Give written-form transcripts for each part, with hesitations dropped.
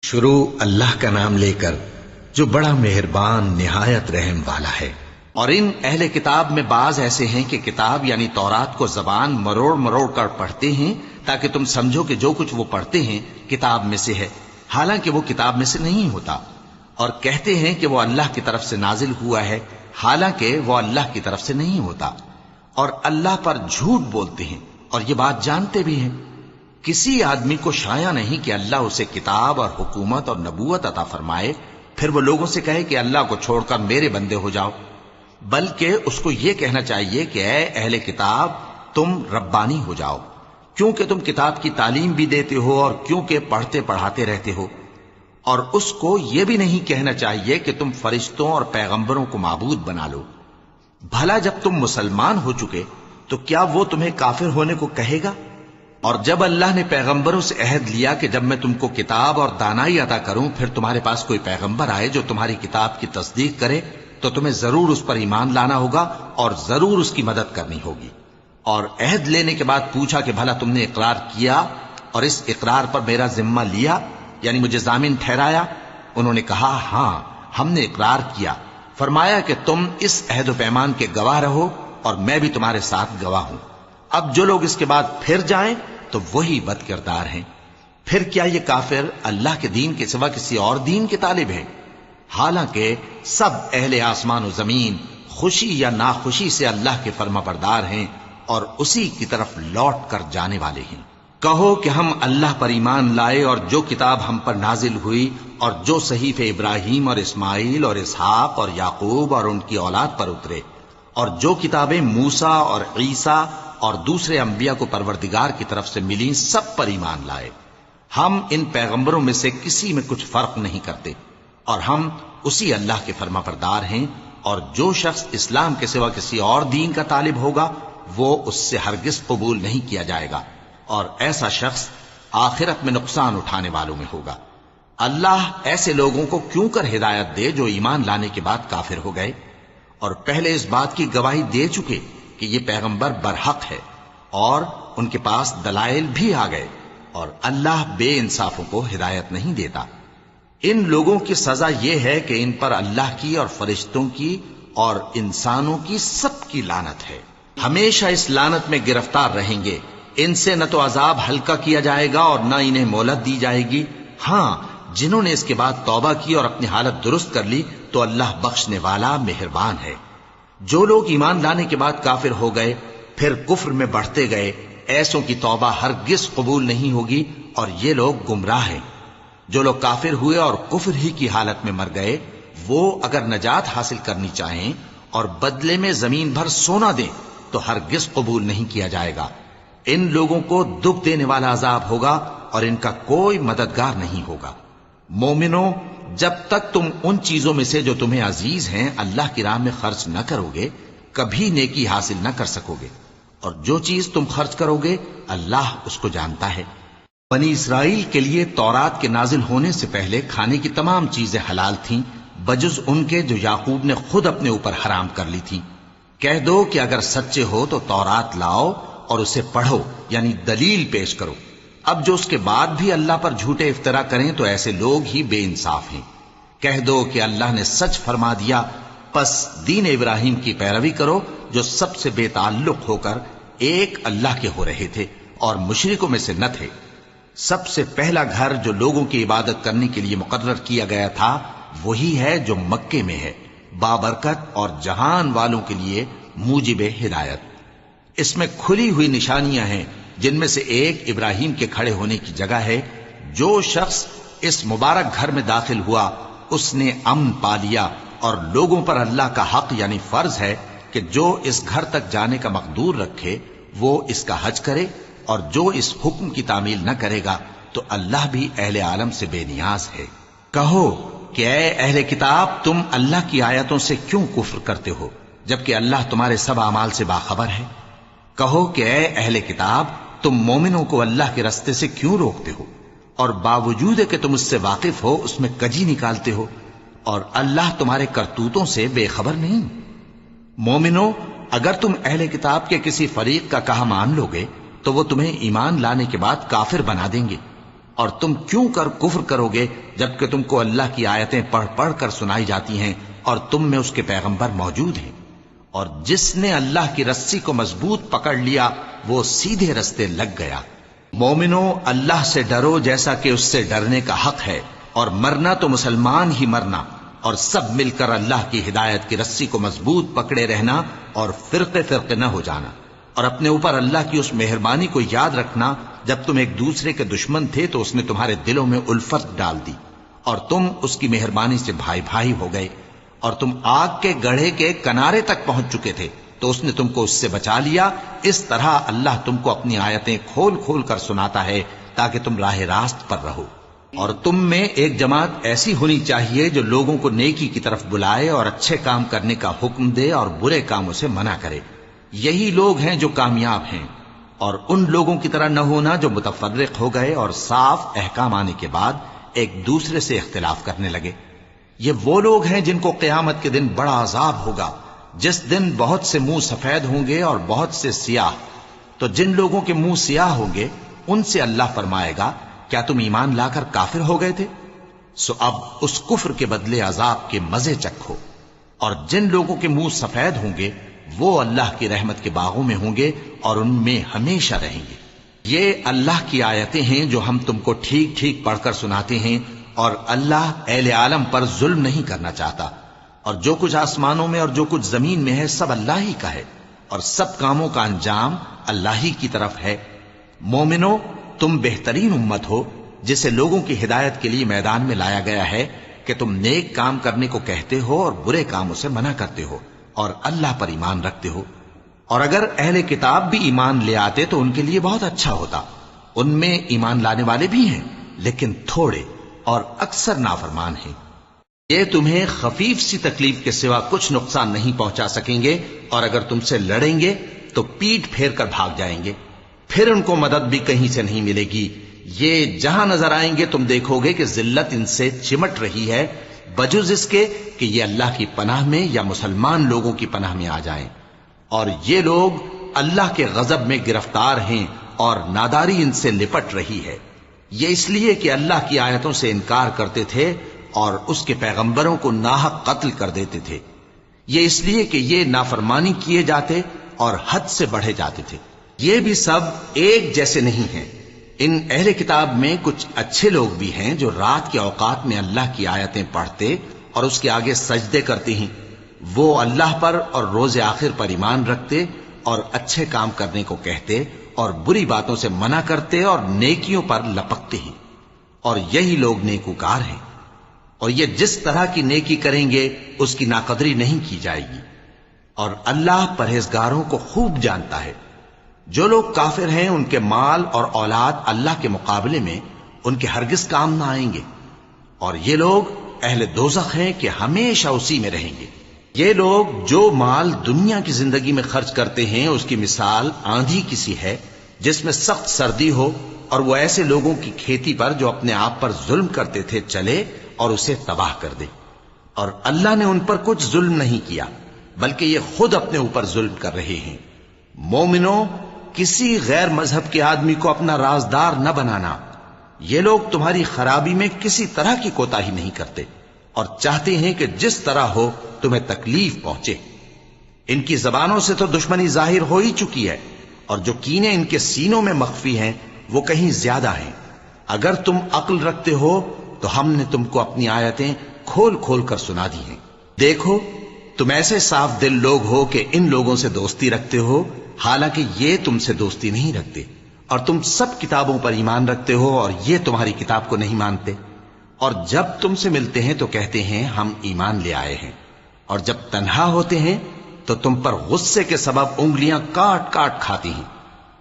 شروع اللہ کا نام لے کر جو بڑا مہربان نہایت رحم والا ہے۔ اور ان اہل کتاب میں بعض ایسے ہیں کہ کتاب یعنی تورات کو زبان مروڑ مروڑ کر پڑھتے ہیں تاکہ تم سمجھو کہ جو کچھ وہ پڑھتے ہیں کتاب میں سے ہے، حالانکہ وہ کتاب میں سے نہیں ہوتا، اور کہتے ہیں کہ وہ اللہ کی طرف سے نازل ہوا ہے، حالانکہ وہ اللہ کی طرف سے نہیں ہوتا، اور اللہ پر جھوٹ بولتے ہیں اور یہ بات جانتے بھی ہیں۔ کسی آدمی کو شایع نہیں کہ اللہ اسے کتاب اور حکومت اور نبوت عطا فرمائے پھر وہ لوگوں سے کہے کہ اللہ کو چھوڑ کر میرے بندے ہو جاؤ، بلکہ اس کو یہ کہنا چاہیے کہ اے اہل کتاب تم ربانی ہو جاؤ، کیونکہ تم کتاب کی تعلیم بھی دیتے ہو اور کیونکہ پڑھتے پڑھاتے رہتے ہو۔ اور اس کو یہ بھی نہیں کہنا چاہیے کہ تم فرشتوں اور پیغمبروں کو معبود بنا لو۔ بھلا جب تم مسلمان ہو چکے تو کیا وہ تمہیں کافر ہونے کو کہے گا؟ اور جب اللہ نے پیغمبروں سے عہد لیا کہ جب میں تم کو کتاب اور دانائی عطا کروں پھر تمہارے پاس کوئی پیغمبر آئے جو تمہاری کتاب کی تصدیق کرے تو تمہیں ضرور اس پر ایمان لانا ہوگا اور ضرور اس کی مدد کرنی ہوگی۔ اور عہد لینے کے بعد پوچھا کہ بھلا تم نے اقرار کیا اور اس اقرار پر میرا ذمہ لیا، یعنی مجھے ضامن ٹھہرایا؟ انہوں نے کہا ہاں ہم نے اقرار کیا۔ فرمایا کہ تم اس عہد و پیمان کے گواہ رہو اور میں بھی تمہارے ساتھ گواہ ہوں۔ اب جو لوگ اس کے بعد پھر جائیں تو وہی بد کردار ہیں۔ پھر کیا یہ کافر اللہ کے دین کے سوا کسی اور دین کے طالب ہیں؟ حالانکہ سب اہل آسمان و زمین خوشی یا ناخوشی سے اللہ کے فرما بردار ہیں اور اسی کی طرف لوٹ کر جانے والے ہیں۔ کہو کہ ہم اللہ پر ایمان لائے اور جو کتاب ہم پر نازل ہوئی اور جو صحیفے ابراہیم اور اسماعیل اور اسحاق اور یعقوب اور ان کی اولاد پر اترے اور جو کتابیں موسیٰ اور عیسیٰ اور دوسرے انبیاء کو پروردگار کی طرف سے ملیں سب پر ایمان لائے۔ ہم ان پیغمبروں میں سے کسی میں کچھ فرق نہیں کرتے اور ہم اسی اللہ کے فرما بردار ہیں، اور جو شخص اسلام کے سوا کسی اور دین کا طالب ہوگا وہ اس سے ہرگز قبول نہیں کیا جائے گا، اور ایسا شخص آخرت میں نقصان اٹھانے والوں میں ہوگا۔ اللہ ایسے لوگوں کو کیوں کر ہدایت دے جو ایمان لانے کے بعد کافر ہو گئے اور پہلے اس بات کی گواہی دے چکے کہ یہ پیغمبر برحق ہے اور ان کے پاس دلائل بھی آ گئے، اور اللہ بے انصافوں کو ہدایت نہیں دیتا۔ ان لوگوں کی سزا یہ ہے کہ ان پر اللہ کی اور فرشتوں کی اور انسانوں کی سب کی لعنت ہے، ہمیشہ اس لعنت میں گرفتار رہیں گے۔ ان سے نہ تو عذاب ہلکا کیا جائے گا اور نہ انہیں مہلت دی جائے گی۔ ہاں جنہوں نے اس کے بعد توبہ کی اور اپنی حالت درست کر لی تو اللہ بخشنے والا مہربان ہے۔ جو لوگ ایمان لانے کے بعد کافر ہو گئے پھر کفر میں بڑھتے گئے ایسوں کی توبہ ہرگز قبول نہیں ہوگی، اور یہ لوگ گمراہ ہیں۔ جو لوگ کافر ہوئے اور کفر ہی کی حالت میں مر گئے وہ اگر نجات حاصل کرنی چاہیں اور بدلے میں زمین بھر سونا دیں تو ہرگز قبول نہیں کیا جائے گا۔ ان لوگوں کو دکھ دینے والا عذاب ہوگا اور ان کا کوئی مددگار نہیں ہوگا۔ مومنوں، جب تک تم ان چیزوں میں سے جو تمہیں عزیز ہیں اللہ کی راہ میں خرچ نہ کرو گے کبھی نیکی حاصل نہ کر سکو گے، اور جو چیز تم خرچ کرو گے اللہ اس کو جانتا ہے۔ بنی اسرائیل کے لیے تورات کے نازل ہونے سے پہلے کھانے کی تمام چیزیں حلال تھیں بجز ان کے جو یعقوب نے خود اپنے اوپر حرام کر لی تھی۔ کہہ دو کہ اگر سچے ہو تو تورات لاؤ اور اسے پڑھو، یعنی دلیل پیش کرو۔ اب جو اس کے بعد بھی اللہ پر جھوٹے افطرا کریں تو ایسے لوگ ہی بے انصاف ہیں۔ کہہ دو کہ اللہ نے سچ فرما دیا، پس دین ابراہیم کی پیروی کرو جو سب سے بے تعلق ہو کر ایک اللہ کے ہو رہے تھے اور مشرکوں میں سے نہ تھے۔ سب سے پہلا گھر جو لوگوں کی عبادت کرنے کے لیے مقرر کیا گیا تھا وہی ہے جو مکے میں ہے، بابرکت اور جہان والوں کے لیے موجب ہدایت۔ اس میں کھلی ہوئی نشانیاں ہیں جن میں سے ایک ابراہیم کے کھڑے ہونے کی جگہ ہے۔ جو شخص اس مبارک گھر میں داخل ہوا اس نے امن پا لیا، اور لوگوں پر اللہ کا حق یعنی فرض ہے کہ جو اس گھر تک جانے کا مقدور رکھے وہ اس کا حج کرے، اور جو اس حکم کی تعمیل نہ کرے گا تو اللہ بھی اہل عالم سے بے نیاز ہے۔ کہو کہ اے اہل کتاب تم اللہ کی آیتوں سے کیوں کفر کرتے ہو جبکہ اللہ تمہارے سب اعمال سے باخبر ہے؟ کہو کہ اے اہل کتاب تم مومنوں کو اللہ کے رستے سے کیوں روکتے ہو اور باوجود کہ تم اس سے واقف ہو اس میں کجی نکالتے ہو، اور اللہ تمہارے کرتوتوں سے بے خبر نہیں؟ مومنوں، اگر تم اہل کتاب کے کسی فریق کا کہا مان لو گے تو وہ تمہیں ایمان لانے کے بعد کافر بنا دیں گے، اور تم کیوں کر کفر کرو گے جبکہ تم کو اللہ کی آیتیں پڑھ پڑھ کر سنائی جاتی ہیں اور تم میں اس کے پیغمبر موجود ہیں؟ اور جس نے اللہ کی رسی کو مضبوط پکڑ لیا وہ سیدھے رستے لگ گیا۔ مومنو، اللہ سے ڈرو جیسا کہ اس سے ڈرنے کا حق ہے، اور مرنا تو مسلمان ہی مرنا، اور سب مل کر اللہ کی ہدایت کی رسی کو مضبوط پکڑے رہنا اور فرقے فرقے نہ ہو جانا، اور اپنے اوپر اللہ کی اس مہربانی کو یاد رکھنا جب تم ایک دوسرے کے دشمن تھے تو اس نے تمہارے دلوں میں الفت ڈال دی اور تم اس کی مہربانی سے بھائی بھائی ہو گئے، اور تم آگ کے گڑھے کے کنارے تک پہنچ چکے تھے تو اس نے تم کو اس سے بچا لیا۔ اس طرح اللہ تم کو اپنی آیتیں کھول کھول کر سناتا ہے تاکہ تم راہ راست پر رہو۔ اور تم میں ایک جماعت ایسی ہونی چاہیے جو لوگوں کو نیکی کی طرف بلائے اور اچھے کام کرنے کا حکم دے اور برے کاموں سے منع کرے۔ یہی لوگ ہیں جو کامیاب ہیں۔ اور ان لوگوں کی طرح نہ ہونا جو متفرق ہو گئے اور صاف احکام آنے کے بعد ایک دوسرے سے اختلاف کرنے لگے۔ یہ وہ لوگ ہیں جن کو قیامت کے دن بڑا عذاب ہوگا، جس دن بہت سے منہ سفید ہوں گے اور بہت سے سیاہ۔ تو جن لوگوں کے منہ سیاہ ہوں گے ان سے اللہ فرمائے گا، کیا تم ایمان لا کر کافر ہو گئے تھے؟ سو اب اس کفر کے بدلے عذاب کے مزے چکھو۔ اور جن لوگوں کے منہ سفید ہوں گے وہ اللہ کی رحمت کے باغوں میں ہوں گے اور ان میں ہمیشہ رہیں گے۔ یہ اللہ کی آیتیں ہیں جو ہم تم کو ٹھیک ٹھیک پڑھ کر سناتے ہیں، اور اللہ اہل عالم پر ظلم نہیں کرنا چاہتا۔ اور جو کچھ آسمانوں میں اور جو کچھ زمین میں ہے سب اللہ ہی کا ہے، اور سب کاموں کا انجام اللہ ہی کی طرف ہے۔ مومنو، تم بہترین امت ہو جسے لوگوں کی ہدایت کے لیے میدان میں لایا گیا ہے کہ تم نیک کام کرنے کو کہتے ہو اور برے کاموں سے منع کرتے ہو اور اللہ پر ایمان رکھتے ہو۔ اور اگر اہل کتاب بھی ایمان لے آتے تو ان کے لیے بہت اچھا ہوتا۔ ان میں ایمان لانے والے بھی ہیں لیکن تھوڑے اور اکثر نافرمان ہیں۔ یہ تمہیں خفیف سی تکلیف کے سوا کچھ نقصان نہیں پہنچا سکیں گے، اور اگر تم سے لڑیں گے تو پیٹ پھیر کر بھاگ جائیں گے، پھر ان کو مدد بھی کہیں سے نہیں ملے گی۔ یہ جہاں نظر آئیں گے تم دیکھو گے کہ ذلت ان سے چمٹ رہی ہے، بجز اس کے کہ یہ اللہ کی پناہ میں یا مسلمان لوگوں کی پناہ میں آ جائیں۔ اور یہ لوگ اللہ کے غضب میں گرفتار ہیں اور ناداری ان سے لپٹ رہی ہے۔ یہ اس لیے کہ اللہ کی آیتوں سے انکار کرتے تھے اور اس کے پیغمبروں کو ناحق قتل کر دیتے تھے۔ یہ اس لیے کہ یہ نافرمانی کیے جاتے اور حد سے بڑھے جاتے تھے۔ یہ بھی سب ایک جیسے نہیں ہیں۔ ان اہل کتاب میں کچھ اچھے لوگ بھی ہیں جو رات کے اوقات میں اللہ کی آیتیں پڑھتے اور اس کے آگے سجدے کرتے ہیں۔ وہ اللہ پر اور روز آخر پر ایمان رکھتے اور اچھے کام کرنے کو کہتے اور بری باتوں سے منع کرتے اور نیکیوں پر لپکتے ہیں، اور یہی لوگ نیکوکار ہیں۔ اور یہ جس طرح کی نیکی کریں گے اس کی ناقدری نہیں کی جائے گی، اور اللہ پرہیزگاروں کو خوب جانتا ہے۔ جو لوگ کافر ہیں ان کے مال اور اولاد اللہ کے مقابلے میں ان کے ہرگز کام نہ آئیں گے، اور یہ لوگ اہل دوزخ ہیں کہ ہمیشہ اسی میں رہیں گے۔ یہ لوگ جو مال دنیا کی زندگی میں خرچ کرتے ہیں اس کی مثال آندھی کی سی ہے جس میں سخت سردی ہو، اور وہ ایسے لوگوں کی کھیتی پر جو اپنے آپ پر ظلم کرتے تھے چلے اور اسے تباہ کر دے۔ اور اللہ نے ان پر کچھ ظلم نہیں کیا بلکہ یہ خود اپنے اوپر ظلم کر رہے ہیں۔ مومنو، کسی غیر مذہب کے آدمی کو اپنا رازدار نہ بنانا۔ یہ لوگ تمہاری خرابی میں کسی طرح کی کوتاہی نہیں کرتے اور چاہتے ہیں کہ جس طرح ہو تمہیں تکلیف پہنچے۔ ان کی زبانوں سے تو دشمنی ظاہر ہو ہی چکی ہے، اور جو کینے ان کے سینوں میں مخفی ہیں وہ کہیں زیادہ ہیں۔ اگر تم عقل رکھتے ہو تو ہم نے تم کو اپنی آیتیں کھول کھول کر سنا دی ہیں۔ دیکھو، تم ایسے صاف دل لوگ ہو کہ ان لوگوں سے دوستی رکھتے ہو، حالانکہ یہ تم سے دوستی نہیں رکھتے، اور تم سب کتابوں پر ایمان رکھتے ہو اور یہ تمہاری کتاب کو نہیں مانتے۔ اور جب تم سے ملتے ہیں تو کہتے ہیں ہم ایمان لے آئے ہیں، اور جب تنہا ہوتے ہیں تو تم پر غصے کے سبب انگلیاں کاٹ کاٹ کھاتی ہیں۔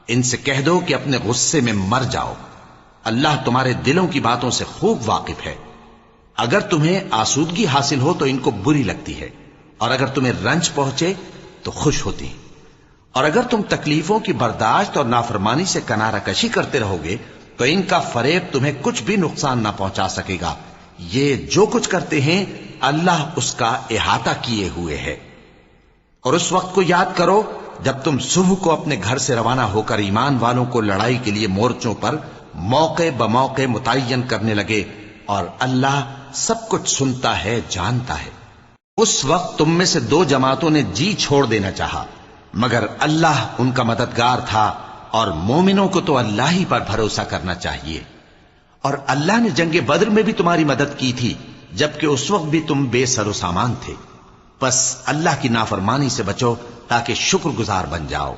ان سے کہہ دو کہ اپنے غصے میں مر جاؤ، اللہ تمہارے دلوں کی باتوں سے خوب واقف ہے۔ اگر تمہیں آسودگی حاصل ہو تو ان کو بری لگتی ہے، اور اگر تمہیں رنج پہنچے تو خوش ہوتی ہیں۔ اور اگر تم تکلیفوں کی برداشت اور نافرمانی سے کنارہ کشی کرتے رہو گے تو ان کا فریب تمہیں کچھ بھی نقصان نہ پہنچا سکے گا۔ یہ جو کچھ کرتے ہیں اللہ اس کا احاطہ کیے ہوئے ہے۔ اور اس وقت کو یاد کرو جب تم صبح کو اپنے گھر سے روانہ ہو کر ایمان والوں کو لڑائی کے لیے مورچوں پر موقع بموقع متعین کرنے لگے، اور اللہ سب کچھ سنتا ہے، جانتا ہے۔ اس وقت تم میں سے دو جماعتوں نے جی چھوڑ دینا چاہا، مگر اللہ ان کا مددگار تھا، اور مومنوں کو تو اللہ ہی پر بھروسہ کرنا چاہیے۔ اور اللہ نے جنگ بدر میں بھی تمہاری مدد کی تھی، جبکہ اس وقت بھی تم بے سر و سامان تھے۔ بس اللہ کی نافرمانی سے بچو تاکہ شکر گزار بن جاؤ۔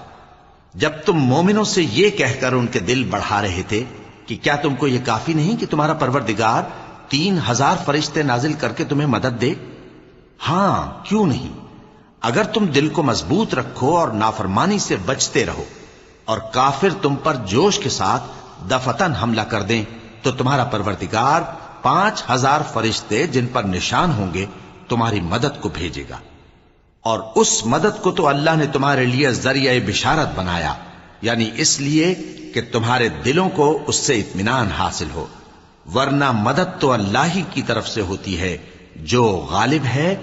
جب تم مومنوں سے یہ کہہ کر ان کے دل بڑھا رہے تھے کہ کیا تم کو یہ کافی نہیں کہ تمہارا پروردگار 3000 فرشتے نازل کر کے تمہیں مدد دے؟ ہاں، کیوں نہیں؟ اگر تم دل کو مضبوط رکھو اور نافرمانی سے بچتے رہو، اور کافر تم پر جوش کے ساتھ دفتن حملہ کر دیں، تو تمہارا پروردگار 5000 فرشتے جن پر نشان ہوں گے تمہاری مدد کو بھیجے گا۔ اور اس مدد کو تو اللہ نے تمہارے لیے ذریعہ بشارت بنایا، یعنی اس لیے کہ تمہارے دلوں کو اس سے اطمینان حاصل ہو، ورنہ مدد تو اللہ ہی کی طرف سے ہوتی ہے جو غالب ہے،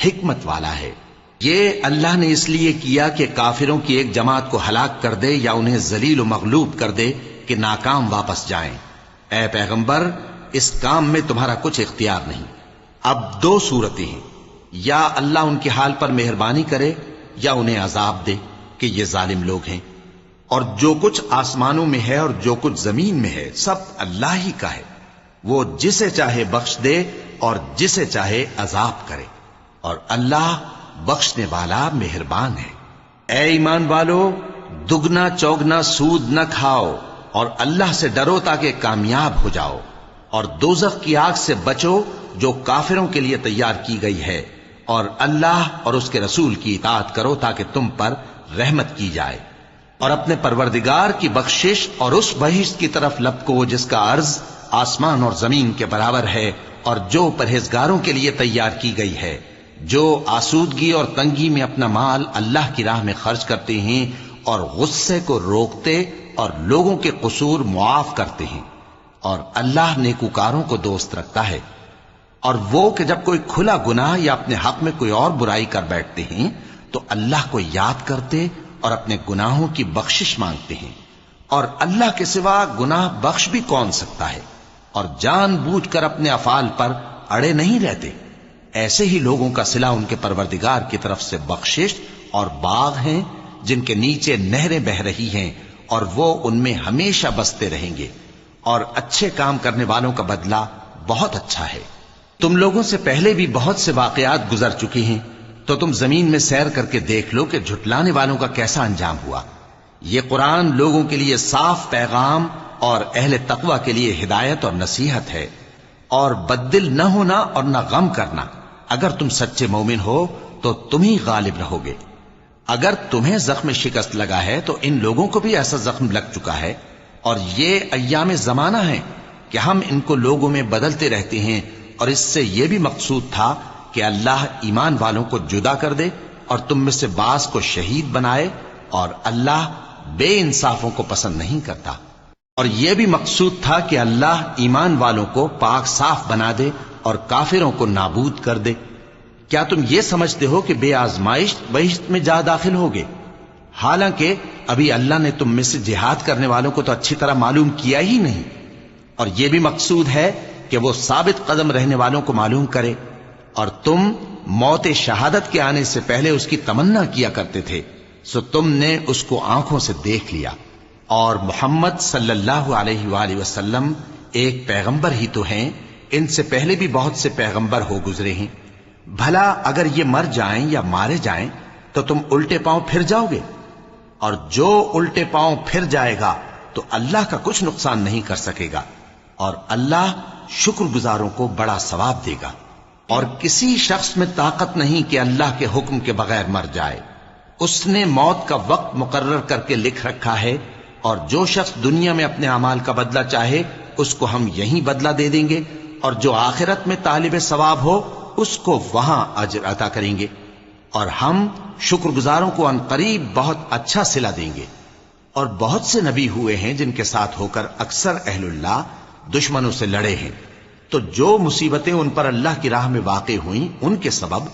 حکمت والا ہے۔ یہ اللہ نے اس لیے کیا کہ کافروں کی ایک جماعت کو ہلاک کر دے یا انہیں ذلیل و مغلوب کر دے کہ ناکام واپس جائیں۔ اے پیغمبر، اس کام میں تمہارا کچھ اختیار نہیں۔ اب دو صورتیں ہیں، یا اللہ ان کے حال پر مہربانی کرے یا انہیں عذاب دے کہ یہ ظالم لوگ ہیں۔ اور جو کچھ آسمانوں میں ہے اور جو کچھ زمین میں ہے سب اللہ ہی کا ہے، وہ جسے چاہے بخش دے اور جسے چاہے عذاب کرے، اور اللہ بخشنے والا مہربان ہے۔ اے ایمان والو، دگنا چوگنا سود نہ کھاؤ، اور اللہ سے ڈرو تاکہ کامیاب ہو جاؤ، اور دوزخ کی آگ سے بچو جو کافروں کے لیے تیار کی گئی ہے، اور اللہ اور اس کے رسول کی اطاعت کرو تاکہ تم پر رحمت کی جائے، اور اپنے پروردگار کی بخشش اور اس بہشت کی طرف لپکو جس کا عرض آسمان اور زمین کے برابر ہے، اور جو پرہیزگاروں کے لیے تیار کی گئی ہے، جو آسودگی اور تنگی میں اپنا مال اللہ کی راہ میں خرچ کرتے ہیں، اور غصے کو روکتے اور لوگوں کے قصور معاف کرتے ہیں، اور اللہ نیکوکاروں کو دوست رکھتا ہے۔ اور وہ کہ جب کوئی کھلا گناہ یا اپنے حق میں کوئی اور برائی کر بیٹھتے ہیں تو اللہ کو یاد کرتے اور اپنے گناہوں کی بخشش مانگتے ہیں، اور اللہ کے سوا گناہ بخش بھی کون سکتا ہے، اور جان بوجھ کر اپنے افعال پر اڑے نہیں رہتے۔ ایسے ہی لوگوں کا صلہ ان کے پروردگار کی طرف سے بخشش اور باغ ہیں جن کے نیچے نہریں بہ رہی ہیں، اور وہ ان میں ہمیشہ بستے رہیں گے، اور اچھے کام کرنے والوں کا بدلہ بہت اچھا ہے۔ تم لوگوں سے پہلے بھی بہت سے واقعات گزر چکی ہیں، تو تم زمین میں سیر کر کے دیکھ لو کہ جھٹلانے والوں کا کیسا انجام ہوا۔ یہ قرآن لوگوں کے لیے صاف پیغام اور اہل تقوی کے لیے ہدایت اور نصیحت ہے۔ اور بددل نہ ہونا اور نہ غم کرنا، اگر تم سچے مومن ہو تو تم ہی غالب رہو گے۔ اگر تمہیں زخم شکست لگا ہے تو ان لوگوں کو بھی ایسا زخم لگ چکا ہے، اور یہ ایام زمانہ ہے کہ ہم ان کو لوگوں میں بدلتے رہتے ہیں، اور اس سے یہ بھی مقصود تھا کہ اللہ ایمان والوں کو جدا کر دے اور تم میں سے بعض کو شہید بنائے، اور اللہ بے انصافوں کو پسند نہیں کرتا۔ اور یہ بھی مقصود تھا کہ اللہ ایمان والوں کو پاک صاف بنا دے اور کافروں کو نابود کر دے۔ کیا تم یہ سمجھتے ہو کہ بے آزمائش بہشت میں جا داخل ہوگے؟ حالانکہ ابھی اللہ نے تم میں سے جہاد کرنے والوں کو تو اچھی طرح معلوم کیا ہی نہیں۔ اور یہ بھی مقصود ہے کہ وہ ثابت قدم رہنے والوں کو معلوم کرے، اور تم موت شہادت کے آنے سے پہلے اس کی تمنا کیا کرتے تھے، سو تم نے اس کو آنکھوں سے دیکھ لیا۔ اور محمد صلی اللہ علیہ وآلہ وسلم ایک پیغمبر ہی تو ہیں، ان سے پہلے بھی بہت سے پیغمبر ہو گزرے ہیں۔ بھلا اگر یہ مر جائیں یا مارے جائیں تو تم الٹے پاؤں پھر جاؤ گے؟ اور جو الٹے پاؤں پھر جائے گا تو اللہ کا کچھ نقصان نہیں کر سکے گا، اور اللہ شکر گزاروں کو بڑا ثواب دے گا۔ اور کسی شخص میں طاقت نہیں کہ اللہ کے حکم کے بغیر مر جائے، اس نے موت کا وقت مقرر کر کے لکھ رکھا ہے، اور جو شخص دنیا میں اپنے اعمال کا بدلہ چاہے اس کو ہم یہیں بدلہ دے دیں گے، اور جو آخرت میں طالب ثواب ہو اس کو وہاں اجر عطا کریں گے، اور ہم شکر گزاروں کو عنقریب بہت اچھا صلہ دیں گے۔ اور بہت سے نبی ہوئے ہیں جن کے ساتھ ہو کر اکثر اہل اللہ دشمنوں سے لڑے ہیں، تو جو مصیبتیں ان پر اللہ کی راہ میں واقع ہوئیں ان کے سبب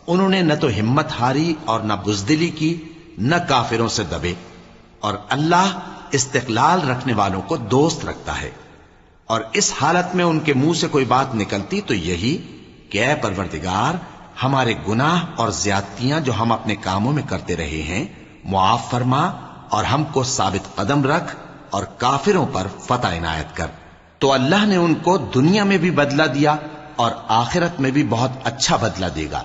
انہوں نے نہ تو ہمت ہاری اور نہ بزدلی کی، نہ کافروں سے دبے، اور اللہ استقلال رکھنے والوں کو دوست رکھتا ہے، اور اس حالت میں ان کے منہ سے کوئی بات نکلتی تو یہی کہ اے پروردگار، ہمارے گناہ اور زیادتیاں جو ہم اپنے کاموں میں کرتے رہے ہیں معاف فرما، اور ہم کو ثابت قدم رکھ اور کافروں پر فتح عنایت کر۔ تو اللہ نے ان کو دنیا میں بھی بدلہ دیا اور آخرت میں بھی بہت اچھا بدلہ دے گا،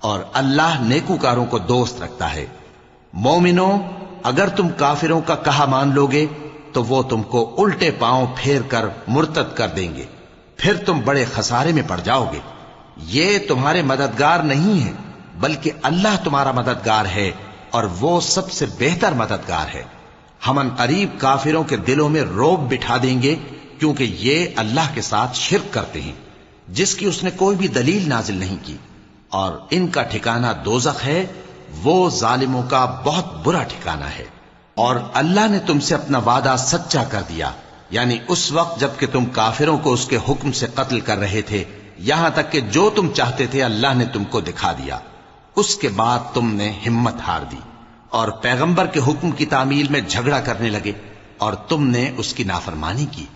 اور اللہ نیکوکاروں کو دوست رکھتا ہے۔ مومنو، اگر تم کافروں کا کہا مان لوگے تو وہ تم کو الٹے پاؤں پھیر کر مرتد کر دیں گے، پھر تم بڑے خسارے میں پڑ جاؤ گے۔ یہ تمہارے مددگار نہیں ہے بلکہ اللہ تمہارا مددگار ہے، اور وہ سب سے بہتر مددگار ہے۔ ہم ان قریب کافروں کے دلوں میں رعب بٹھا دیں گے، کیونکہ یہ اللہ کے ساتھ شرک کرتے ہیں جس کی اس نے کوئی بھی دلیل نازل نہیں کی، اور ان کا ٹھکانہ دوزخ ہے، وہ ظالموں کا بہت برا ٹھکانہ ہے۔ اور اللہ نے تم سے اپنا وعدہ سچا کر دیا، یعنی اس وقت جب کہ تم کافروں کو اس کے حکم سے قتل کر رہے تھے، یہاں تک کہ جو تم چاہتے تھے اللہ نے تم کو دکھا دیا۔ اس کے بعد تم نے ہمت ہار دی اور پیغمبر کے حکم کی تعمیل میں جھگڑا کرنے لگے، اور تم نے اس کی نافرمانی کی۔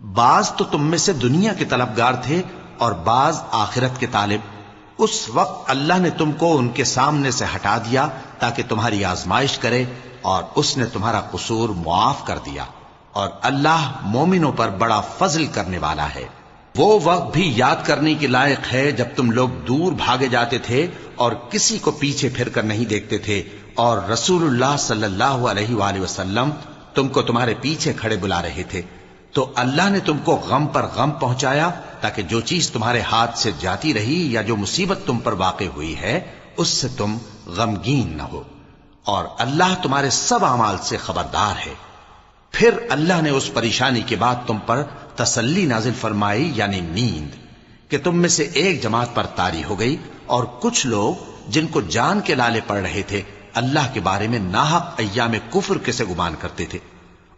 بعض تو تم میں سے دنیا کے طلبگار تھے اور بعض آخرت کے طالب۔ اس وقت اللہ نے تم کو ان کے سامنے سے ہٹا دیا تاکہ تمہاری آزمائش کرے، اور اس نے تمہارا قصور معاف کر دیا، اور اللہ مومنوں پر بڑا فضل کرنے والا ہے۔ وہ وقت بھی یاد کرنے کے لائق ہے جب تم لوگ دور بھاگے جاتے تھے اور کسی کو پیچھے پھر کر نہیں دیکھتے تھے، اور رسول اللہ صلی اللہ علیہ وآلہ وسلم تم کو تمہارے پیچھے کھڑے بلا رہے تھے، تو اللہ نے تم کو غم پر غم پہنچایا تاکہ جو چیز تمہارے ہاتھ سے جاتی رہی یا جو مصیبت تم پر واقع ہوئی ہے اس سے تم غمگین نہ ہو، اور اللہ تمہارے سب اعمال سے خبردار ہے۔ پھر اللہ نے اس پریشانی کے بعد تم پر تسلی نازل فرمائی، یعنی نیند، کہ تم میں سے ایک جماعت پر طاری ہو گئی، اور کچھ لوگ جن کو جان کے لالے پڑ رہے تھے اللہ کے بارے میں ناحق ایام کفر کے سے گمان کرتے تھے،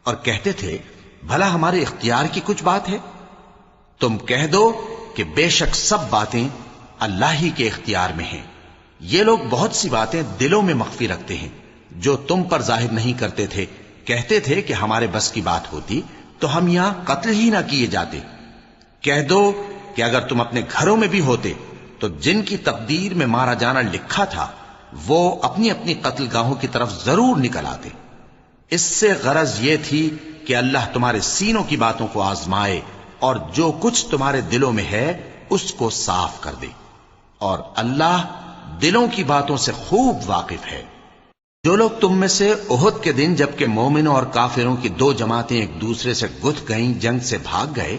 اور کہتے تھے بھلا ہمارے اختیار کی کچھ بات ہے؟ تم کہہ دو کہ بے شک سب باتیں اللہ ہی کے اختیار میں ہیں۔ یہ لوگ بہت سی باتیں دلوں میں مخفی رکھتے ہیں جو تم پر ظاہر نہیں کرتے تھے۔ کہتے تھے کہ ہمارے بس کی بات ہوتی تو ہم یہاں قتل ہی نہ کیے جاتے۔ کہہ دو کہ اگر تم اپنے گھروں میں بھی ہوتے تو جن کی تقدیر میں مارا جانا لکھا تھا وہ اپنی اپنی قتل گاہوں کی طرف ضرور نکل آتے۔ اس سے غرض یہ تھی کہ اللہ تمہارے سینوں کی باتوں کو آزمائے اور جو کچھ تمہارے دلوں میں ہے اس کو صاف کر دے، اور اللہ دلوں کی باتوں سے خوب واقف ہے۔ جو لوگ تم میں سے احد کے دن جبکہ مومنوں اور کافروں کی دو جماعتیں ایک دوسرے سے گتھ گئیں جنگ سے بھاگ گئے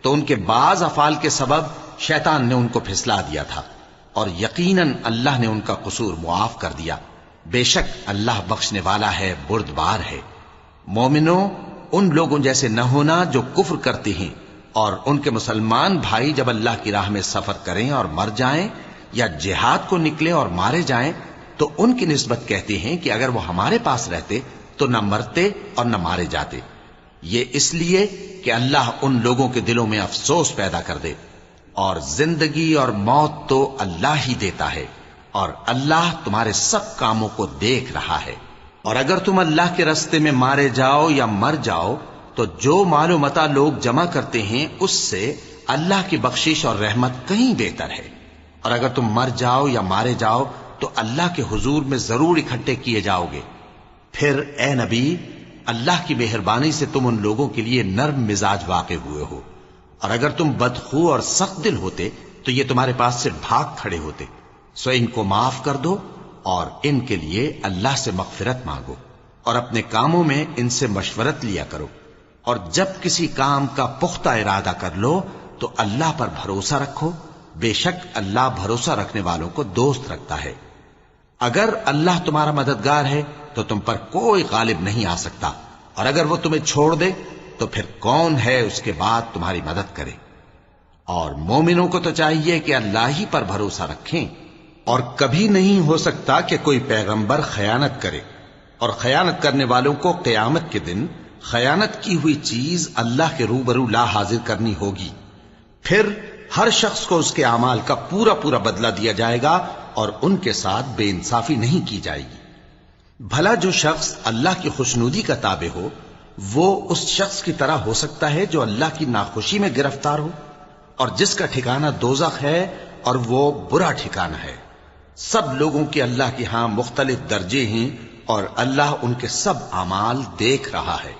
تو ان کے بعض افعال کے سبب شیطان نے ان کو پھسلا دیا تھا، اور یقیناً اللہ نے ان کا قصور معاف کر دیا۔ بے شک اللہ بخشنے والا ہے، بردبار ہے۔ مومنوں، ان لوگوں جیسے نہ ہونا جو کفر کرتے ہیں، اور ان کے مسلمان بھائی جب اللہ کی راہ میں سفر کریں اور مر جائیں یا جہاد کو نکلے اور مارے جائیں تو ان کی نسبت کہتے ہیں کہ اگر وہ ہمارے پاس رہتے تو نہ مرتے اور نہ مارے جاتے، یہ اس لیے کہ اللہ ان لوگوں کے دلوں میں افسوس پیدا کر دے۔ اور زندگی اور موت تو اللہ ہی دیتا ہے، اور اللہ تمہارے سب کاموں کو دیکھ رہا ہے۔ اور اگر تم اللہ کے راستے میں مارے جاؤ یا مر جاؤ تو جو مال و متاع لوگ جمع کرتے ہیں اس سے اللہ کی بخشش اور رحمت کہیں بہتر ہے، اور اگر تم مر جاؤ یا مارے جاؤ تو اللہ کے حضور میں ضرور اکٹھے کیے جاؤ گے۔ پھر اے نبی، اللہ کی مہربانی سے تم ان لوگوں کے لیے نرم مزاج واقع ہوئے ہو، اور اگر تم بدخو اور سخت دل ہوتے تو یہ تمہارے پاس سے بھاگ کھڑے ہوتے، سو ان کو معاف کر دو اور ان کے لیے اللہ سے مغفرت مانگو، اور اپنے کاموں میں ان سے مشورت لیا کرو، اور جب کسی کام کا پختہ ارادہ کر لو تو اللہ پر بھروسہ رکھو، بے شک اللہ بھروسہ رکھنے والوں کو دوست رکھتا ہے۔ اگر اللہ تمہارا مددگار ہے تو تم پر کوئی غالب نہیں آ سکتا، اور اگر وہ تمہیں چھوڑ دے تو پھر کون ہے اس کے بعد تمہاری مدد کرے۔ اور مومنوں کو تو چاہیے کہ اللہ ہی پر بھروسہ رکھیں، اور کبھی نہیں ہو سکتا کہ کوئی پیغمبر خیانت کرے، اور خیانت کرنے والوں کو قیامت کے دن خیانت کی ہوئی چیز اللہ کے روبرو لا حاضر کرنی ہوگی، پھر ہر شخص کو اس کے اعمال کا پورا پورا بدلہ دیا جائے گا، اور ان کے ساتھ بے انصافی نہیں کی جائے گی۔ بھلا جو شخص اللہ کی خوشنودی کا تابع ہو وہ اس شخص کی طرح ہو سکتا ہے جو اللہ کی ناخوشی میں گرفتار ہو اور جس کا ٹھکانہ دوزخ ہے اور وہ برا ٹھکانہ ہے۔ سب لوگوں کے اللہ کے ہاں مختلف درجے ہیں اور اللہ ان کے سب اعمال دیکھ رہا ہے۔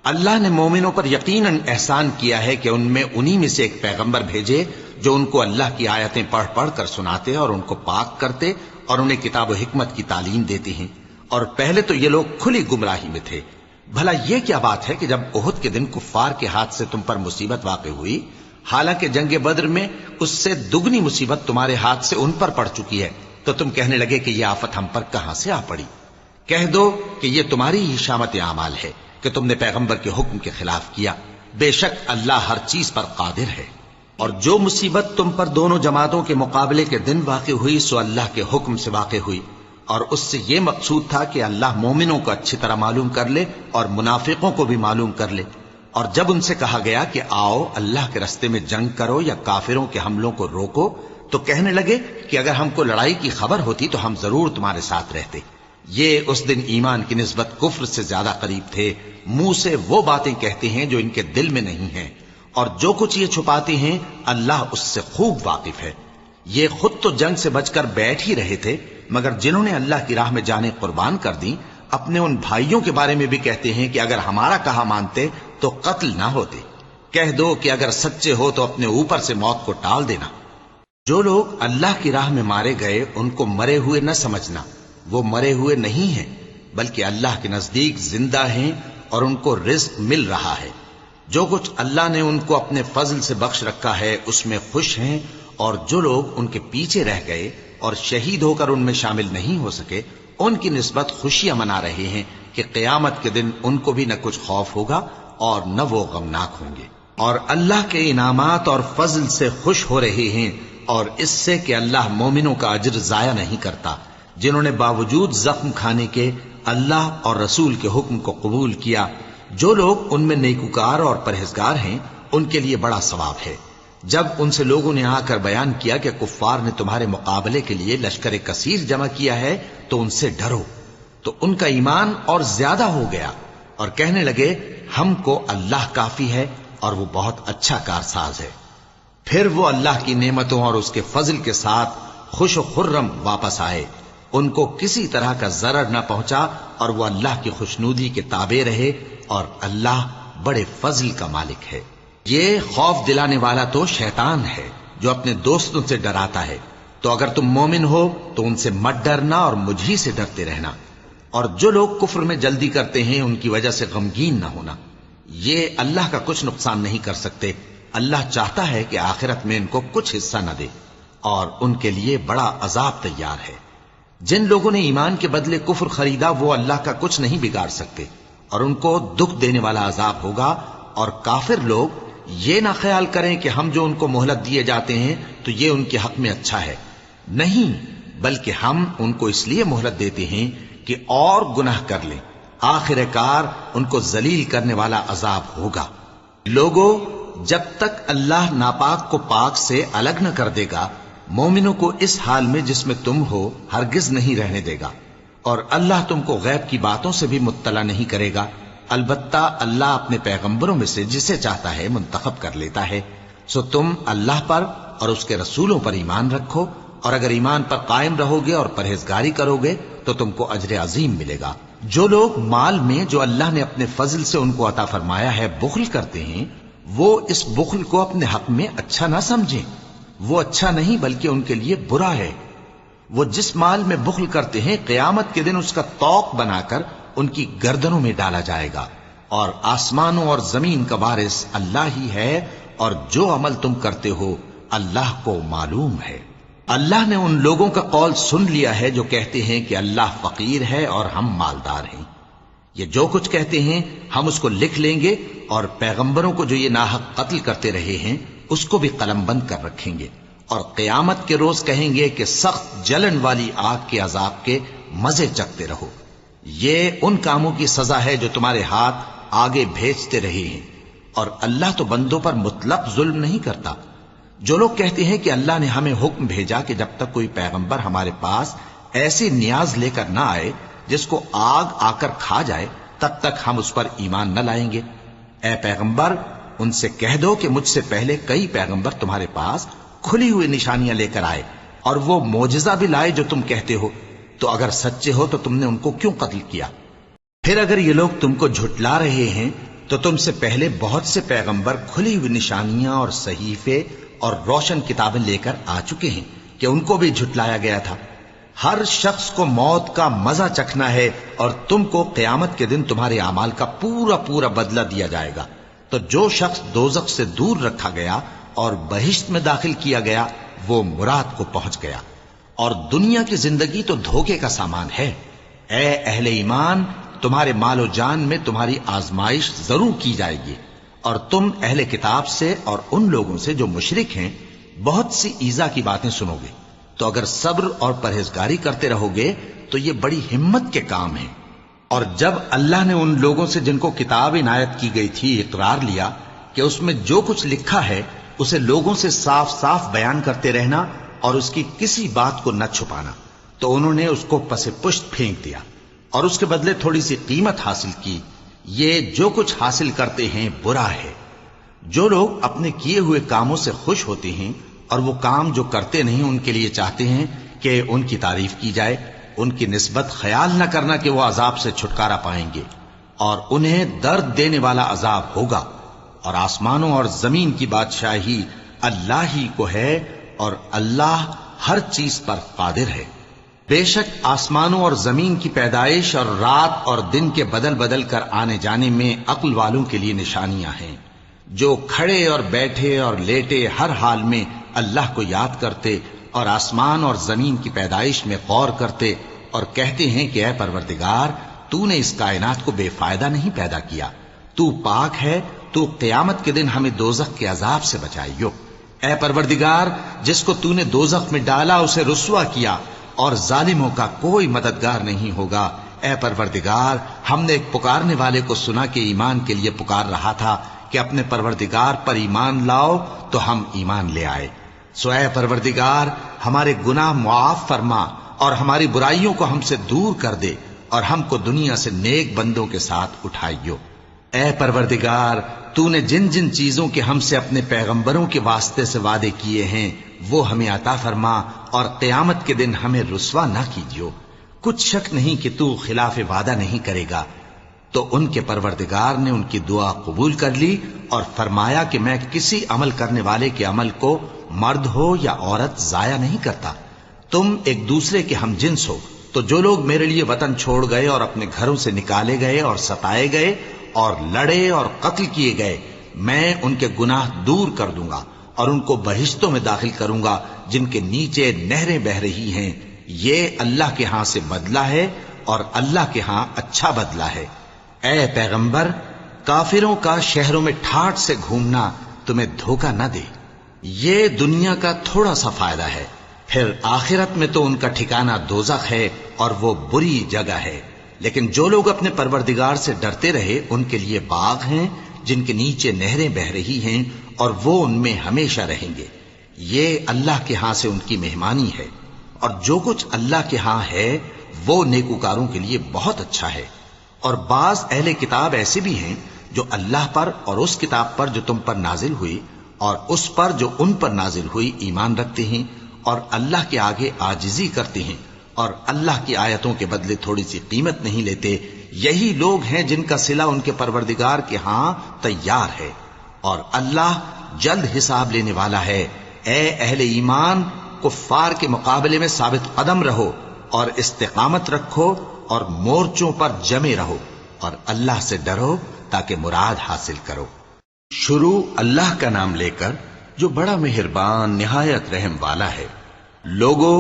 اللہ نے مومنوں پر یقیناً احسان کیا ہے کہ ان میں انہی میں سے ایک پیغمبر بھیجے جو ان کو اللہ کی آیتیں پڑھ پڑھ کر سناتے اور ان کو پاک کرتے اور انہیں کتاب و حکمت کی تعلیم دیتے ہیں، اور پہلے تو یہ لوگ کھلی گمراہی میں تھے۔ بھلا یہ کیا بات ہے کہ جب احد کے دن کفار کے ہاتھ سے تم پر مصیبت واقع ہوئی، حالانکہ جنگ بدر میں اس سے دگنی مصیبت تمہارے ہاتھ سے ان پر پڑ چکی ہے، تو تم کہنے لگے کہ یہ آفت ہم پر کہاں سے آ پڑی؟ کہہ دو کہ یہ تمہاری ہی شامت اعمال ہے کہ تم نے پیغمبر کے حکم کے خلاف کیا، بے شک اللہ ہر چیز پر قادر ہے۔ اور جو مصیبت تم پر دونوں جماعتوں کے مقابلے کے دن واقع ہوئی سو اللہ کے حکم سے واقع ہوئی، اور اس سے یہ مقصود تھا کہ اللہ مومنوں کو اچھی طرح معلوم کر لے اور منافقوں کو بھی معلوم کر لے۔ اور جب ان سے کہا گیا کہ آؤ اللہ کے رستے میں جنگ کرو یا کافروں کے حملوں کو روکو، تو کہنے لگے کہ اگر ہم کو لڑائی کی خبر ہوتی تو ہم ضرور تمہارے ساتھ رہتے۔ یہ اس دن ایمان کی نسبت کفر سے زیادہ قریب تھے، منہ سے وہ باتیں کہتے ہیں جو ان کے دل میں نہیں ہیں، اور جو کچھ یہ چھپاتے ہیں اللہ اس سے خوب واقف ہے۔ یہ خود تو جنگ سے بچ کر بیٹھ ہی رہے تھے، مگر جنہوں نے اللہ کی راہ میں جانیں قربان کر دیں اپنے ان بھائیوں کے بارے میں بھی کہتے ہیں کہ اگر ہمارا کہا مانتے تو قتل نہ ہوتے۔ کہہ دو کہ اگر سچے ہو تو اپنے اوپر سے موت کو ٹال دینا۔ جو لوگ اللہ کی راہ میں مارے گئے ان کو مرے ہوئے نہ سمجھنا، وہ مرے ہوئے نہیں ہیں بلکہ اللہ کے نزدیک زندہ ہیں اور ان کو رزق مل رہا ہے۔ جو کچھ اللہ نے ان کو اپنے فضل سے بخش رکھا ہے اس میں خوش ہیں، اور جو لوگ ان کے پیچھے رہ گئے اور شہید ہو کر ان میں شامل نہیں ہو سکے ان کی نسبت خوشیاں منا رہے ہیں کہ قیامت کے دن ان کو بھی نہ کچھ خوف ہوگا اور نہ وہ غمناک ہوں گے، اور اللہ کے انعامات اور فضل سے خوش ہو رہے ہیں، اور اس سے کہ اللہ مومنوں کا اجر ضائع نہیں کرتا۔ جنہوں نے باوجود زخم کھانے کے اللہ اور رسول کے حکم کو قبول کیا، جو لوگ ان میں نیکوکار اور پرہیزگار ہیں ان کے لیے بڑا ثواب ہے۔ جب ان سے لوگوں نے آ کر بیان کیا کہ کفار نے تمہارے مقابلے کے لیے لشکر کثیر جمع کیا ہے تو ان سے ڈرو، تو ان کا ایمان اور زیادہ ہو گیا اور کہنے لگے ہم کو اللہ کافی ہے اور وہ بہت اچھا کارساز ہے۔ پھر وہ اللہ کی نعمتوں اور اس کے فضل کے ساتھ خوش و خرم واپس آئے، ان کو کسی طرح کا ضرر نہ پہنچا اور وہ اللہ کی خوشنودی کے تابع رہے، اور اللہ بڑے فضل کا مالک ہے۔ یہ خوف دلانے والا تو شیطان ہے جو اپنے دوستوں سے ڈراتا ہے، تو اگر تم مومن ہو تو ان سے مت ڈرنا اور مجھ ہی سے ڈرتے رہنا، اور جو لوگ کفر میں جلدی کرتے ہیں ان کی وجہ سے غمگین نہ ہونا، یہ اللہ کا کچھ نقصان نہیں کر سکتے۔ اللہ چاہتا ہے کہ آخرت میں ان کو کچھ حصہ نہ دے اور ان کے لیے بڑا عذاب تیار ہے۔ جن لوگوں نے ایمان کے بدلے کفر خریدا وہ اللہ کا کچھ نہیں بگاڑ سکتے، اور ان کو دکھ دینے والا عذاب ہوگا۔ اور کافر لوگ یہ نہ خیال کریں کہ ہم جو ان کو مہلت دیے جاتے ہیں تو یہ ان کے حق میں اچھا ہے، نہیں، بلکہ ہم ان کو اس لیے مہلت دیتے ہیں کہ اور گناہ کر لیں، آخر کار ان کو ذلیل کرنے والا عذاب ہوگا۔ لوگوں، جب تک اللہ ناپاک کو پاک سے الگ نہ کر دے گا مومنوں کو اس حال میں جس میں تم ہو ہرگز نہیں رہنے دے گا، اور اللہ تم کو غیب کی باتوں سے بھی مطلع نہیں کرے گا، البتہ اللہ اپنے پیغمبروں میں سے جسے چاہتا ہے منتخب کر لیتا ہے۔ سو تم اللہ پر اور اس کے رسولوں پر ایمان رکھو، اور اگر ایمان پر قائم رہو گے اور پرہیزگاری کرو گے تو تم کو اجر عظیم ملے گا۔ جو لوگ مال میں جو اللہ نے اپنے فضل سے ان کو عطا فرمایا ہے بخل کرتے ہیں، وہ اس بخل کو اپنے حق میں اچھا نہ سمجھیں، وہ اچھا نہیں بلکہ ان کے لیے برا ہے۔ وہ جس مال میں بخل کرتے ہیں قیامت کے دن اس کا طوق بنا کر ان کی گردنوں میں ڈالا جائے گا، اور آسمانوں اور زمین کا وارث اللہ ہی ہے، اور جو عمل تم کرتے ہو اللہ کو معلوم ہے۔ اللہ نے ان لوگوں کا قول سن لیا ہے جو کہتے ہیں کہ اللہ فقیر ہے اور ہم مالدار ہیں۔ یہ جو کچھ کہتے ہیں ہم اس کو لکھ لیں گے، اور پیغمبروں کو جو یہ ناحق قتل کرتے رہے ہیں اس کو بھی قلم بند کر رکھیں گے، اور قیامت کے روز کہیں گے کہ سخت جلن والی آگ کے عذاب کے مزے چکھتے رہو۔ یہ ان کاموں کی سزا ہے جو تمہارے ہاتھ آگے بھیجتے رہے ہیں، اور اللہ تو بندوں پر مطلق ظلم نہیں کرتا۔ جو لوگ کہتے ہیں کہ اللہ نے ہمیں حکم بھیجا کہ جب تک کوئی پیغمبر ہمارے پاس ایسی نیاز لے کر نہ آئے جس کو آگ آ کر کھا جائے تب تک ہم اس پر ایمان نہ لائیں گے۔ اے پیغمبر ان سے کہہ دو کہ مجھ سے پہلے کئی پیغمبر تمہارے پاس کھلی ہوئی نشانیاں لے کر آئے اور وہ معجزہ بھی لائے جو تم کہتے ہو، تو اگر سچے ہو تو تم نے ان کو کیوں قتل کیا؟ پھر اگر یہ لوگ تم کو جھٹلا رہے ہیں تو تم سے پہلے بہت سے پیغمبر کھلی ہوئی نشانیاں اور صحیفے اور روشن کتابیں لے کر آ چکے ہیں کہ ان کو بھی جھٹلایا گیا تھا۔ ہر شخص کو موت کا مزہ چکھنا ہے اور تم کو قیامت کے دن تمہارے اعمال کا پورا پورا بدلہ دیا جائے گا۔ تو جو شخص دوزخ سے دور رکھا گیا اور بہشت میں داخل کیا گیا وہ مراد کو پہنچ گیا، اور دنیا کی زندگی تو دھوکے کا سامان ہے۔ اے اہل ایمان تمہارے مال و جان میں تمہاری آزمائش ضرور کی جائے گی، اور تم اہل کتاب سے اور ان لوگوں سے جو مشرک ہیں بہت سی ایذا کی باتیں سنو گے، تو اگر صبر اور پرہیزگاری کرتے رہو گے تو یہ بڑی ہمت کے کام ہیں۔ اور جب اللہ نے ان لوگوں سے جن کو کتاب عنایت کی گئی تھی اقرار لیا کہ اس میں جو کچھ لکھا ہے اسے لوگوں سے صاف صاف بیان کرتے رہنا اور اس کی کسی بات کو نہ چھپانا، تو انہوں نے اس کو پس پشت پھینک دیا اور اس کے بدلے تھوڑی سی قیمت حاصل کی۔ یہ جو کچھ حاصل کرتے ہیں برا ہے۔ جو لوگ اپنے کیے ہوئے کاموں سے خوش ہوتے ہیں اور وہ کام جو کرتے نہیں ان کے لیے چاہتے ہیں کہ ان کی تعریف کی جائے، ان کی نسبت خیال نہ کرنا کہ وہ عذاب سے چھٹکارا پائیں گے، اور انہیں درد دینے والا عذاب ہوگا۔ اور آسمانوں اور زمین کی بادشاہی اللہ ہی کو ہے، اور اللہ ہر چیز پر قادر ہے۔ بے شک آسمانوں اور زمین کی پیدائش اور رات اور دن کے بدل بدل کر آنے جانے میں عقل والوں کے لیے نشانیاں ہیں، جو کھڑے اور بیٹھے اور لیٹے ہر حال میں اللہ کو یاد کرتے اور آسمان اور زمین کی پیدائش میں غور کرتے اور کہتے ہیں کہ اے پروردگار تو نے اس کائنات کو بے فائدہ نہیں پیدا کیا، تو پاک ہے، تو قیامت کے دن ہمیں دوزخ کے عذاب سے بچائیو۔ اے پروردگار جس کو تو نے دوزخ میں ڈالا اسے رسوا کیا، اور ظالموں کا کوئی مددگار نہیں ہوگا۔ اے پروردگار ہم نے ایک پکارنے والے کو سنا کہ ایمان کے لیے پکار رہا تھا کہ اپنے پروردگار پر ایمان لاؤ، تو ہم ایمان لے آئے۔ سو اے پروردگار ہمارے گناہ معاف فرما اور ہماری برائیوں کو ہم سے دور کر دے، اور ہم کو دنیا سے نیک بندوں کے ساتھ اٹھائیو۔ اے پروردگار تو نے جن جن چیزوں کے ہم سے اپنے پیغمبروں کے واسطے سے وعدے کیے ہیں وہ ہمیں عطا فرما، اور قیامت کے دن ہمیں رسوا نہ کیجیو۔ کچھ شک نہیں کہ تو خلاف وعدہ نہیں کرے گا۔ تو ان کے پروردگار نے ان کی دعا قبول کر لی اور فرمایا کہ میں کسی عمل کرنے والے کے عمل کو مرد ہو یا عورت ضائع نہیں کرتا۔ تم ایک دوسرے کے ہم جنس ہو، تو جو لوگ میرے لیے وطن چھوڑ گئے اور اپنے گھروں سے نکالے گئے اور ستائے گئے اور لڑے اور قتل کیے گئے، میں ان کے گناہ دور کر دوں گا اور ان کو بہشتوں میں داخل کروں گا جن کے نیچے نہریں بہ رہی ہیں۔ یہ اللہ کے ہاں سے بدلہ ہے اور اللہ کے ہاں اچھا بدلہ ہے۔ اے پیغمبر کافروں کا شہروں میں ٹھاٹ سے گھومنا تمہیں دھوکہ نہ دے، یہ دنیا کا تھوڑا سا فائدہ ہے، پھر آخرت میں تو ان کا ٹھکانہ دوزخ ہے اور وہ بری جگہ ہے۔ لیکن جو لوگ اپنے پروردگار سے ڈرتے رہے ان کے لیے باغ ہیں جن کے نیچے نہریں بہ رہی ہیں، اور وہ ان میں ہمیشہ رہیں گے۔ یہ اللہ کے ہاں سے ان کی مہمانی ہے، اور جو کچھ اللہ کے ہاں ہے وہ نیکوکاروں کے لیے بہت اچھا ہے۔ اور بعض اہل کتاب ایسے بھی ہیں جو اللہ پر اور اس کتاب پر جو تم پر نازل ہوئی اور اس پر جو ان پر نازل ہوئی ایمان رکھتے ہیں، اور اللہ کے آگے عاجزی کرتے ہیں، اور اللہ کی آیتوں کے بدلے تھوڑی سی قیمت نہیں لیتے۔ یہی لوگ ہیں جن کا صلہ ان کے پروردگار کے ہاں تیار ہے، اور اللہ جلد حساب لینے والا ہے۔ اے اہل ایمان کفار کے مقابلے میں ثابت قدم رہو اور استقامت رکھو اور مورچوں پر جمے رہو، اور اللہ سے ڈرو تاکہ مراد حاصل کرو۔ شروع اللہ کا نام لے کر جو بڑا مہربان نہایت رحم والا ہے۔ لوگو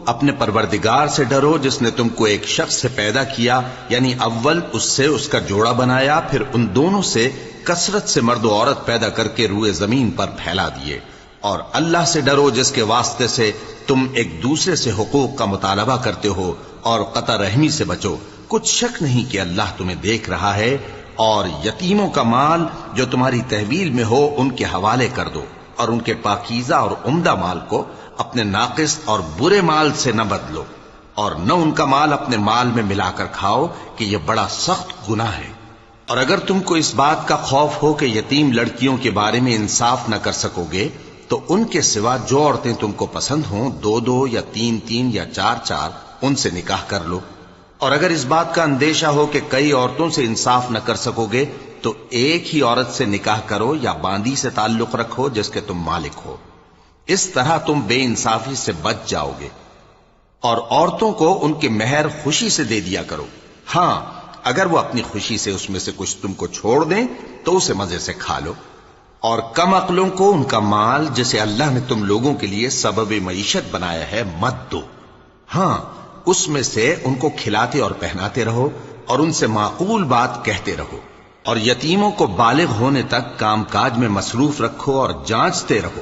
اپنے پروردگار سے ڈرو جس نے تم کو ایک شخص سے پیدا کیا، یعنی اول اس سے اس کا جوڑا بنایا، پھر ان دونوں سے کثرت سے مرد و عورت پیدا کر کے روئے زمین پر پھیلا دیے۔ اور اللہ سے ڈرو جس کے واسطے سے تم ایک دوسرے سے حقوق کا مطالبہ کرتے ہو، اور قطع رحمی سے بچو۔ کچھ شک نہیں کہ اللہ تمہیں دیکھ رہا ہے۔ اور یتیموں کا مال جو تمہاری تحویل میں ہو ان کے حوالے کر دو، اور ان کے پاکیزہ اور عمدہ مال کو اپنے ناقص اور برے مال سے نہ بدلو۔ اور نہ ان کا مال اپنے مال میں ملا کر کھاؤ کہ یہ بڑا سخت گناہ ہے۔ اور اگر تم کو اس بات کا خوف ہو کہ یتیم لڑکیوں کے بارے میں انصاف نہ کر سکو گے تو ان کے سوا جو عورتیں تم کو پسند ہوں 2 یا 3 یا 4 ان سے نکاح کر لو۔ اور اگر اس بات کا اندیشہ ہو کہ کئی عورتوں سے انصاف نہ کر سکو گے تو ایک ہی عورت سے نکاح کرو یا باندی سے تعلق رکھو جس کے تم مالک ہو، اس طرح تم بے انصافی سے بچ جاؤ گے۔ اور عورتوں کو ان کے مہر خوشی سے دے دیا کرو، ہاں اگر وہ اپنی خوشی سے اس میں سے کچھ تم کو چھوڑ دیں تو اسے مزے سے کھا لو۔ اور کم عقلوں کو ان کا مال جسے اللہ نے تم لوگوں کے لیے سبب معیشت بنایا ہے مت دو، ہاں اس میں سے ان کو کھلاتے اور پہناتے رہو اور ان سے معقول بات کہتے رہو۔ اور یتیموں کو بالغ ہونے تک کام کاج میں مصروف رکھو اور جانچتے رہو،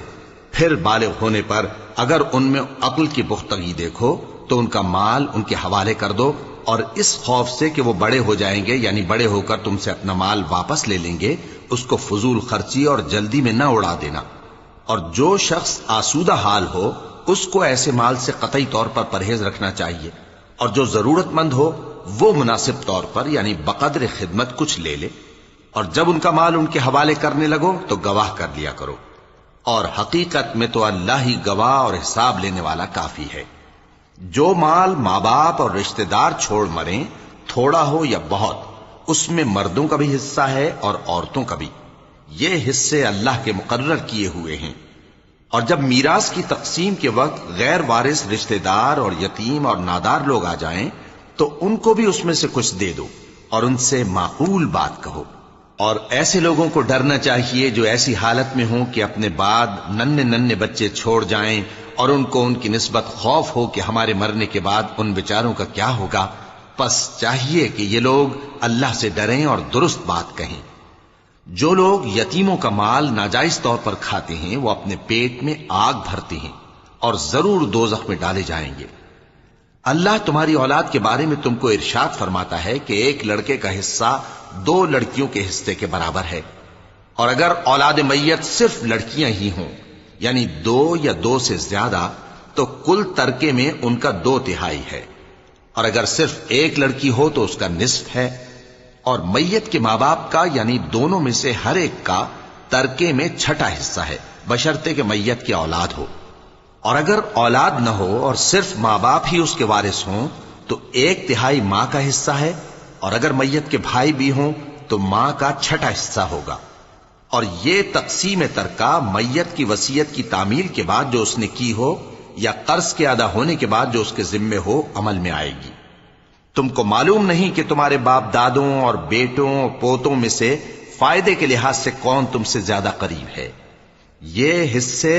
پھر بالغ ہونے پر اگر ان میں عقل کی پختگی دیکھو تو ان کا مال ان کے حوالے کر دو، اور اس خوف سے کہ وہ بڑے ہو جائیں گے یعنی بڑے ہو کر تم سے اپنا مال واپس لے لیں گے، اس کو فضول خرچی اور جلدی میں نہ اڑا دینا۔ اور جو شخص آسودہ حال ہو اس کو ایسے مال سے قطعی طور پر پرہیز رکھنا چاہیے، اور جو ضرورت مند ہو وہ مناسب طور پر یعنی بقدر خدمت کچھ لے لے۔ اور جب ان کا مال ان کے حوالے کرنے لگو تو گواہ کر لیا کرو، اور حقیقت میں تو اللہ ہی گواہ اور حساب لینے والا کافی ہے۔ جو مال ماں باپ اور رشتہ دار چھوڑ مریں، تھوڑا ہو یا بہت، اس میں مردوں کا بھی حصہ ہے اور عورتوں کا بھی، یہ حصے اللہ کے مقرر کیے ہوئے ہیں۔ اور جب میراث کی تقسیم کے وقت غیر وارث رشتہ دار اور یتیم اور نادار لوگ آ جائیں تو ان کو بھی اس میں سے کچھ دے دو اور ان سے معقول بات کہو۔ اور ایسے لوگوں کو ڈرنا چاہیے جو ایسی حالت میں ہوں کہ اپنے بعد ننھے بچے چھوڑ جائیں اور ان کو ان کی نسبت خوف ہو کہ ہمارے مرنے کے بعد ان بیچاروں کا کیا ہوگا۔ پس چاہیے کہ یہ لوگ اللہ سے ڈریں اور درست بات کہیں۔ جو لوگ یتیموں کا مال ناجائز طور پر کھاتے ہیں وہ اپنے پیٹ میں آگ بھرتے ہیں اور ضرور دوزخ میں ڈالے جائیں گے۔ اللہ تمہاری اولاد کے بارے میں تم کو ارشاد فرماتا ہے کہ ایک لڑکے کا حصہ 2 لڑکیوں کے حصے کے برابر ہے، اور اگر اولاد میت صرف لڑکیاں ہی ہوں یعنی 2 یا 2 سے زیادہ تو کل ترکے میں ان کا 2/3 ہے، اور اگر صرف ایک لڑکی ہو تو اس کا نصف ہے۔ اور میت کے ماں باپ کا یعنی دونوں میں سے ہر ایک کا ترکے میں 6واں حصہ ہے، بشرطے کہ میت کی اولاد ہو۔ اور اگر اولاد نہ ہو اور صرف ماں باپ ہی اس کے وارث ہوں تو 1/3 ماں کا حصہ ہے، اور اگر میت کے بھائی بھی ہوں تو ماں کا 6واں حصہ ہوگا۔ اور یہ تقسیم ترکہ میت کی وصیت کی تعمیل کے بعد جو اس نے کی ہو یا قرض کے ادا ہونے کے بعد جو اس کے ذمے ہو عمل میں آئے گی۔ تم کو معلوم نہیں کہ تمہارے باپ دادوں اور بیٹوں اور پوتوں میں سے فائدے کے لحاظ سے کون تم سے زیادہ قریب ہے۔ یہ حصے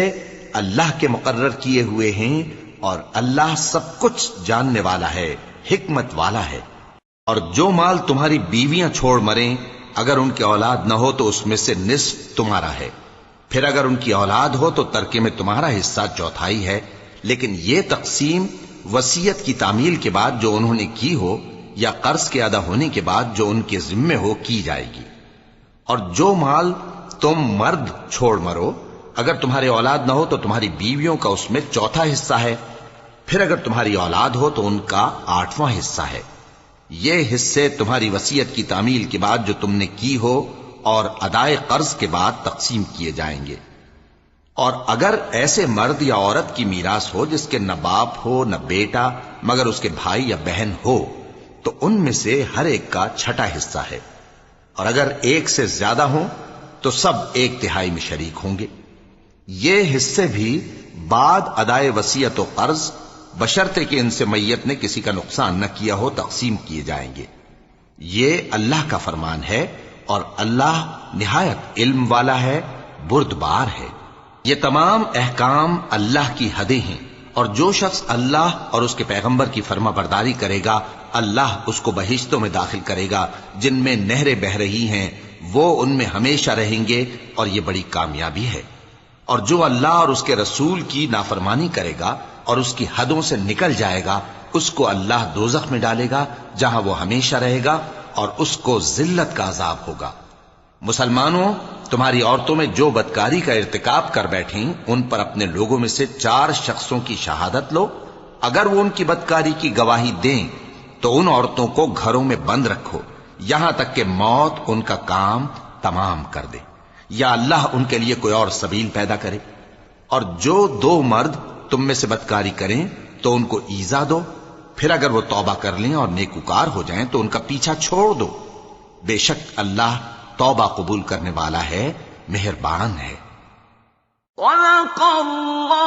اللہ کے مقرر کیے ہوئے ہیں، اور اللہ سب کچھ جاننے والا ہے، حکمت والا ہے۔ اور جو مال تمہاری بیویاں چھوڑ مریں اگر ان کی اولاد نہ ہو تو اس میں سے نصف تمہارا ہے، پھر اگر ان کی اولاد ہو تو ترکے میں تمہارا حصہ 1/4 ہے، لیکن یہ تقسیم وصیت کی تعمیل کے بعد جو انہوں نے کی ہو یا قرض کے ادا ہونے کے بعد جو ان کے ذمے ہو کی جائے گی۔ اور جو مال تم مرد چھوڑ مرو اگر تمہارے اولاد نہ ہو تو تمہاری بیویوں کا اس میں 1/4 حصہ ہے، پھر اگر تمہاری اولاد ہو تو ان کا 8واں حصہ ہے۔ یہ حصے تمہاری وصیت کی تعمیل کے بعد جو تم نے کی ہو اور ادائے قرض کے بعد تقسیم کیے جائیں گے۔ اور اگر ایسے مرد یا عورت کی میراث ہو جس کے نہ باپ ہو نہ بیٹا مگر اس کے بھائی یا بہن ہو تو ان میں سے ہر ایک کا 6واں حصہ ہے، اور اگر ایک سے زیادہ ہوں تو سب 1/3 میں شریک ہوں گے۔ یہ حصے بھی بعد ادائے وصیت و قرض بشرطے کہ ان سے میت نے کسی کا نقصان نہ کیا ہو تقسیم کیے جائیں گے۔ یہ اللہ کا فرمان ہے، اور اللہ نہایت علم والا ہے، بردبار ہے۔ یہ تمام احکام اللہ کی حدیں ہیں، اور جو شخص اللہ اور اس کے پیغمبر کی فرما برداری کرے گا اللہ اس کو بہشتوں میں داخل کرے گا جن میں نہریں بہ رہی ہیں، وہ ان میں ہمیشہ رہیں گے، اور یہ بڑی کامیابی ہے۔ اور جو اللہ اور اس کے رسول کی نافرمانی کرے گا اور اس کی حدوں سے نکل جائے گا اس کو اللہ دوزخ میں ڈالے گا جہاں وہ ہمیشہ رہے گا، اور اس کو ذلت کا عذاب ہوگا۔ مسلمانوں، تمہاری عورتوں میں جو بدکاری کا ارتکاب کر بیٹھیں ان پر اپنے لوگوں میں سے 4 شخصوں کی شہادت لو، اگر وہ ان کی بدکاری کی گواہی دیں تو ان عورتوں کو گھروں میں بند رکھو یہاں تک کہ موت ان کا کام تمام کر دے، یا اللہ ان کے لیے کوئی اور سبیل پیدا کرے۔ اور جو دو مرد تم میں سے بدکاری کریں تو ان کو ایذا دو، پھر اگر وہ توبہ کر لیں اور نیکوکار ہو جائیں تو ان کا پیچھا چھوڑ دو، بے شک اللہ توبہ قبول کرنے والا ہے، مہربان ہے۔ وَذَكَرَ اللَّهُ